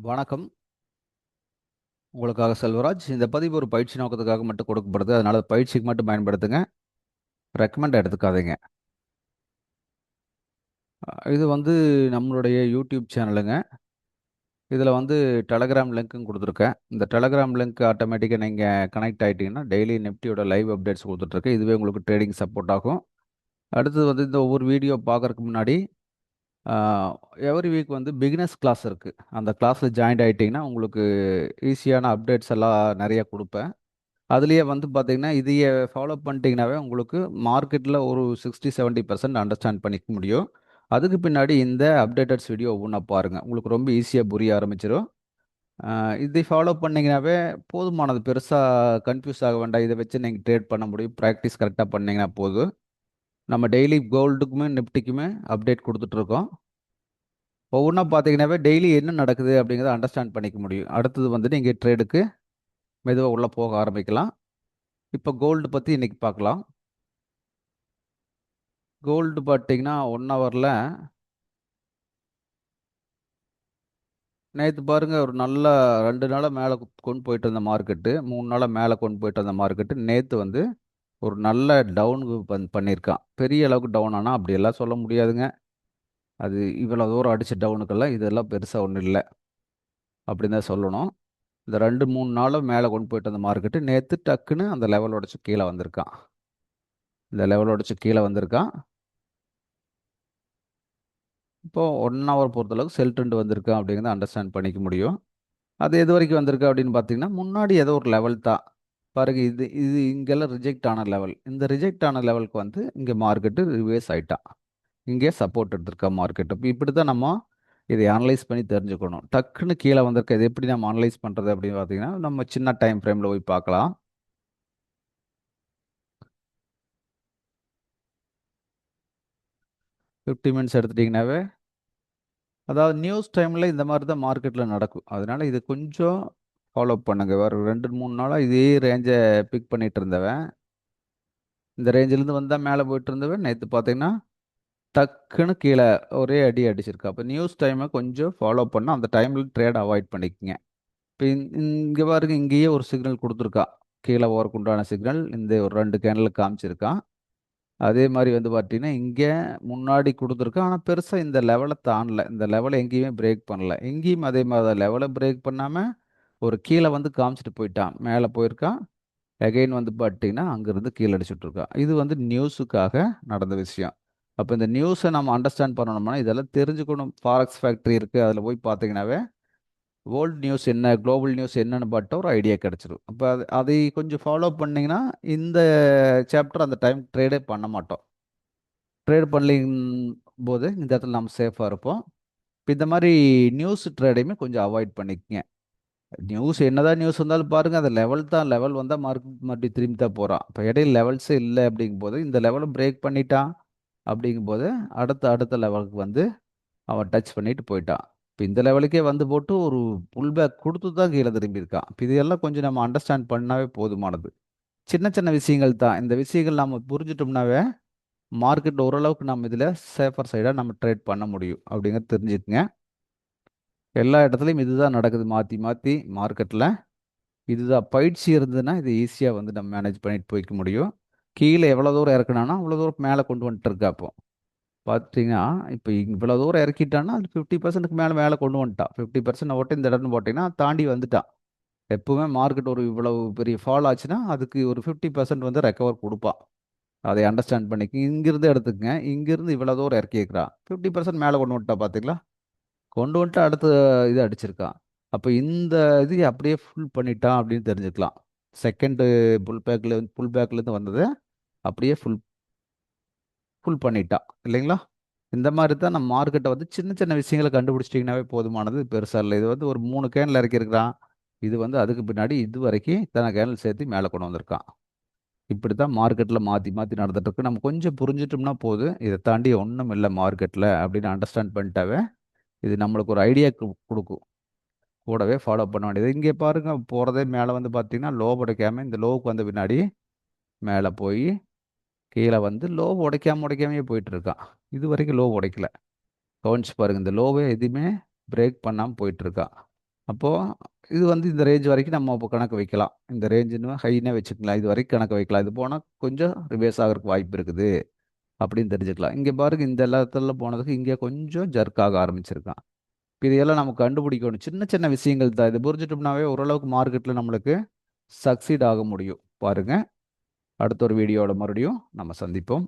வணக்கம். உங்களுக்காக செல்வராஜ். இந்த பதிவு ஒரு பயிற்சி நோக்கத்துக்காக மட்டும் கொடுக்கப்படுது. அதனால பயிற்சிக்கு மட்டும் பயன்படுத்துங்க. ரெக்கமெண்ட் எடுத்துக்காதீங்க. இது வந்து நம்மளுடைய யூடியூப் சேனலுங்க. இதில் வந்து டெலகிராம் லிங்க்கும் கொடுத்துருக்கேன். இந்த டெலகிராம் லிங்க் ஆட்டோமேட்டிக்காக நீங்கள் கனெக்ட் ஆகிட்டீங்கன்னா டெய்லி நிஃப்டியோட லைவ் அப்டேட்ஸ் கொடுத்துட்ருக்கேன். இதுவே உங்களுக்கு ட்ரேடிங் சப்போர்ட் ஆகும். அடுத்தது வந்து இந்த ஒவ்வொரு வீடியோ பார்க்கறதுக்கு முன்னாடி எவ்ரி வீக் வந்து பிகினர்ஸ் கிளாஸ் இருக்குது. அந்த கிளாஸில் ஜாயின் ஆகிட்டிங்கன்னா உங்களுக்கு ஈஸியான அப்டேட்ஸ் எல்லாம் நிறைய கொடுப்பேன். அதுலயே வந்து பார்த்தீங்கன்னா, இதைய ஃபாலோ பண்ணிட்டீங்கனாவே உங்களுக்கு மார்க்கெட்ல ஒரு 60, 70% அண்டர்ஸ்டாண்ட் பண்ணிக்க முடியும். அதுக்கு பின்னாடி இந்த அப்டேட்டட்ஸ் வீடியோ ஒவ்வொன்னா பாருங்க. உங்களுக்கு ரொம்ப ஈஸியா புரிய ஆரம்பிச்சிரும். அ இதை ஃபாலோ பண்ணீங்கனாவே போதுமானது. பெருசா கன்ஃப்யூஸ் ஆக வேண்டாம். இத வச்சு நீங்க ட்ரேட் பண்ண முடியும். பிராக்டிஸ் கரெக்ட்டா பண்ணீங்கன்னா போதும். நம்ம டெய்லி கோல்டுக்குமே, நிஃப்டிக்குமே அப்டேட் குடுத்துட்டுருக்கோம். ஒவ்வொன்னா பார்த்தீங்கனாவே டெய்லி என்ன நடக்குது அப்படிங்கிறத அண்டர்ஸ்டாண்ட் பண்ணிக்க முடியும். அடுத்தது வந்து நீங்க ட்ரேடுக்கு மெதுவா உள்ள போக ஆரம்பிக்கலாம். இப்ப கோல்டு பத்தி இன்னைக்கு பார்க்கலாம். கோல்டு பார்த்தீங்கன்னா, 1 ஹவர்ல நேத்து பாருங்க ஒரு நல்ல 2 நாளா மேல கொண்டு போயிட்டு இருந்த மார்க்கெட்டு, 3 நாளா மேல கொண்டு போயிட்டு இருந்த மார்க்கெட்டு, நேத்து வந்து ஒரு நல்ல டவுனுக்கு பண்ணியிருக்கான். பெரிய அளவுக்கு டவுன் ஆனா அப்படியெல்லாம் சொல்ல முடியாதுங்க. அது இவ்வளோ தூரம் அடிச்ச டவுனுக்கெல்லாம் இதெல்லாம் பெருசா ஒண்ணும் இல்ல. அப்படின்னு தான் சொல்லணும். இந்த 2, 3 நாளா மேல கொண்டு போயிட்டு இருந்த மார்க்கெட்டு, நேத்து டக்குன்னு அந்த லெவல் உடைச்சு கீழ வந்திருக்கான். இந்த லெவல் உடைச்சு கீழ வந்திருக்கான். இப்போ 1 ஹவர் பொறுத்தளவுக்கு செல் ட்ரெண்ட் வந்திருக்கான் அப்படிங்கிறத அண்டர்ஸ்டாண்ட் பண்ணிக்க முடியும். அது எதுவரைக்கும் வந்திருக்கு அப்படின்னு பார்த்தீங்கன்னா, முன்னாடி ஏதோ ஒரு லெவல் தான். பாருங்க இது இது இங்கெல்லாம் ரிஜெக்ட் ஆன லெவல். இந்த ரிஜெக்ட் ஆன லெவலுக்கு வந்து இங்க மார்க்கெட்டு ரிவர்ஸ் ஆயிட்டான். இங்கே சப்போர்ட் எடுத்திருக்கா மார்க்கெட். அப்ப இப்படி தான் நம்ம இதை அனலைஸ் பண்ணி தெரிஞ்சுக்கணும். டக்குன்னு கீழ வந்திருக்க இத எப்படி நம்ம அனலைஸ் பண்றது அப்படின்னு பார்த்தீங்கன்னா, நம்ம சின்ன டைம் ஃப்ரேம்ல போய் பார்க்கலாம். 50 மினிட்ஸ் எடுத்துட்டீங்கன்னாவே, அதாவது நியூஸ் டைம்ல இந்த மாரி தான் மார்க்கெட்ல நடக்கும். அதனால இது கொஞ்சம் ஃபாலோ பண்ணுங்க. ஒரு 2, 3 நாளா இதே ரேஞ்ச பிக் பண்ணிட்டு இருந்தவன், இந்த ரேஞ்சிலேருந்து வந்தா மேல போயிட்டு இருந்தவன், நேத்து பார்த்தீங்கன்னா டக்குன்னு கீழ ஒரே அடி அடிச்சிருக்கு. அப்ப நியூஸ் டைம கொஞ்சம் ஃபாலோ பண்ணா, அந்த டைம்ல ட்ரேட் அவாய்ட் பண்ணிக்கங்க. இப்ப இங்க பாருங்க, இங்கேயே ஒரு சிக்னல் குடுத்துருக்கான். கீழ போறக்கு உண்டான சிக்னல் இந்த ஒரு 2 கேண்டில்ல காமிச்சிருக்கான். அதே மாரி வந்து பார்த்தீங்கன்னா, இங்க முன்னாடி குடுத்துருக்கான். ஆனா பெருசா இந்த லெவல தாண்டல. இந்த லெவல எங்கேயுமே பிரேக் பண்ணல. இங்கேயும் அதே மாரி தான் லெவல பிரேக் பண்ணாம, ஒரு கீழ வந்து காமிச்சுட்டு போயிட்டான். மேல போயிருக்கான். அகைன் வந்து பார்த்தீங்கன்னா, அங்கருந்து கீழ அடிச்சுட்டு இருக்கான். இது வந்து நியூஸுக்காக நடந்த விஷயம். அப்ப இந்த நியூஸ நம்ம அண்டர்ஸ்டாண்ட் பண்ணணும்னா, இதெல்லாம் தெரிஞ்சுக்கணும். ஃபாரெக்ஸ் ஃபேக்டரி இருக்கு. அதில போய் பார்த்தீங்கன்னாவே, வேர்ல்ட் நியூஸ் என்ன, குளோபல் நியூஸ் என்னன்னு பார்த்தா ஒரு ஐடியா கிடைச்சிரும். அப்ப அதை கொஞ்சம் ஃபாலோ பண்ணீங்கன்னா, இந்த சாப்டர் அந்த டைம் ட்ரேடே பண்ண மாட்டோம். ட்ரேட் போது இந்த இடத்துல நம்ம சேஃபா இருப்போம். இப்ப இந்த மாரி நியூஸ் ட்ரேடையுமே கொஞ்சம் அவாய்ட் பண்ணிக்கங்க. நியூஸ் என்னதான் நியூஸ் வந்தாலும் பாருங்க, அந்த லெவல் தான். லெவல் வந்தா மார்க்கெட் மறுபடியும் திரும்பி தான் போறான். இப்ப இடையில லெவல்ஸே இல்ல அப்படிங்கும்போது, இந்த லெவல பிரேக் பண்ணிட்டான் அப்படிங்கும்போது, அடுத்த அடுத்த லெவலுக்கு வந்து அவன் டச் பண்ணிட்டு போயிட்டான். இப்ப இந்த லெவலுக்கே வந்து போட்டு ஒரு புல் பேக் குடுத்து தான் கீழ திரும்பியிருக்கான். இப்ப இதெல்லாம் கொஞ்சம் நம்ம அண்டர்ஸ்டாண்ட் பண்ணாவே போதுமானது. சின்ன சின்ன விஷயங்கள் தான். இந்த விஷயங்கள் நாம புரிஞ்சுட்டோம்னாவே, மார்க்கெட் ஓரளவுக்கு நம்ம இதுல சேஃபர் சைடா நம்ம ட்ரேட் பண்ண முடியும் அப்படிங்கிறத தெரிஞ்சுக்கங்க. எல்லா இடத்துலயும் இதுதான் நடக்குது மாத்தி மாத்தி மார்க்கெட்ல. இதுதான் பயிற்சி இருந்ததுன்னா, இது ஈஸியா வந்து நம்ம மேனேஜ் பண்ணிட்டு போய்க்க முடியும். கீழ எவ்வளோ தூரம் இறக்குனானோ, அவ்வளோ தூரம் மேல கொண்டு வந்துட்டு இருக்கா அப்போ. பார்த்தீங்கன்னா, இப்ப இவ்வளோ தூரம் இறக்கிட்டான்னா, அது 50%க்கு மேல மேல கொண்டு வந்துட்டான். 50% ஓட்டி இந்த இடம்னு போட்டீங்கன்னா, தாண்டி வந்துட்டான். எப்பவுமே மார்க்கெட் ஒரு இவ்வளவு பெரிய ஃபால் ஆச்சுன்னா, அதுக்கு ஒரு 50% வந்து ரெக்கவர் குடுப்பான். அதை அண்டர்ஸ்டாண்ட் பண்ணிக்கங்க. இங்கிருந்து எடுத்துக்கங்க. இங்கிருந்து இவ்வளோ தூரம் இறக்கியிருக்கிறான். 50% மேல கொண்டு வந்துட்டான் பார்த்தீங்களா? கொண்டு வந்துட்டு அடுத்த இது அடிச்சிருக்கான். அப்ப இந்த இது அப்படியே ஃபுல் பண்ணிட்டான் அப்படின்னு தெரிஞ்சுக்கலாம். செகண்ட் புல் பேக்லேருந்து வந்தத அப்படியே ஃபுல் ஃபுல் பண்ணிட்டான். இல்லைங்களா? இந்த மாரி தான் நம்ம மார்க்கெட்ட வந்து சின்ன சின்ன விஷயங்கள கண்டுபிடிச்சிட்டீங்கன்னாவே போதுமானது. பெருசா இல்ல. இது வந்து ஒரு 3 கேன்ல இறக்கியிருக்கிறான். இது வந்து அதுக்கு பின்னாடி இதுவரைக்கும் இத்தன கேன்கள் சேர்த்து மேல கொண்டு வந்திருக்கான். இப்படித்தான் மார்க்கெட்ல மாத்தி மாத்தி நடந்துட்டு இருக்கு. நம்ம கொஞ்சம் புரிஞ்சுட்டோம்னா போதும். இத தாண்டி ஒண்ணும் இல்ல மார்க்கெட்ல அப்படின்னு அண்டர்ஸ்டாண்ட் பண்ணிட்டாவே, இது நம்மளுக்கு ஒரு ஐடியா குடுக்கும். கூடவே ஃபாலோ பண்ண வேண்டியது. இங்கே பாருங்க போறதே மேல வந்து பார்த்தீங்கன்னா, லோ உடைக்காம இந்த லோவுக்கு வந்த பின்னாடி மேல போயி, கீழ வந்து லோ உடைக்காமயே போயிட்டு இருக்கான். இதுவரைக்கும் லோ உடைக்கல. கவனிச்சு பாருங்க. இந்த லோவ எதுவுமே பிரேக் பண்ணாம போயிட்டு இருக்கான். அப்போது இது வந்து இந்த ரேஞ்ச் வரைக்கும் நம்ம இப்போ கணக்கு வைக்கலாம். இந்த ரேஞ்சுன்னு ஹைன்னே வச்சுக்கலாம். இது வரைக்கும் கணக்கு வைக்கலாம். இது போனால் கொஞ்சம் ரிவேர்ஸ் ஆகிறதுக்கு வாய்ப்பு இருக்குது அப்படின்னு தெரிஞ்சுக்கலாம். இங்கே பாருங்க, இந்த இடத்துல போனதுக்கு இங்கே கொஞ்சம் ஜர்க் ஆக ஆரம்பிச்சிருக்கான். இப்போ இதையெல்லாம் நம்ம கண்டுபிடிக்கணும். சின்ன சின்ன விஷயங்கள் தான். இது புரிஞ்சுட்டோம்னாவே ஓரளவுக்கு மார்க்கெட்டில் நம்மளுக்கு சக்சீட் ஆக முடியும். பாருங்க, அடுத்த ஒரு வீடியோட மறுபடியும் நம்ம சந்திப்போம்.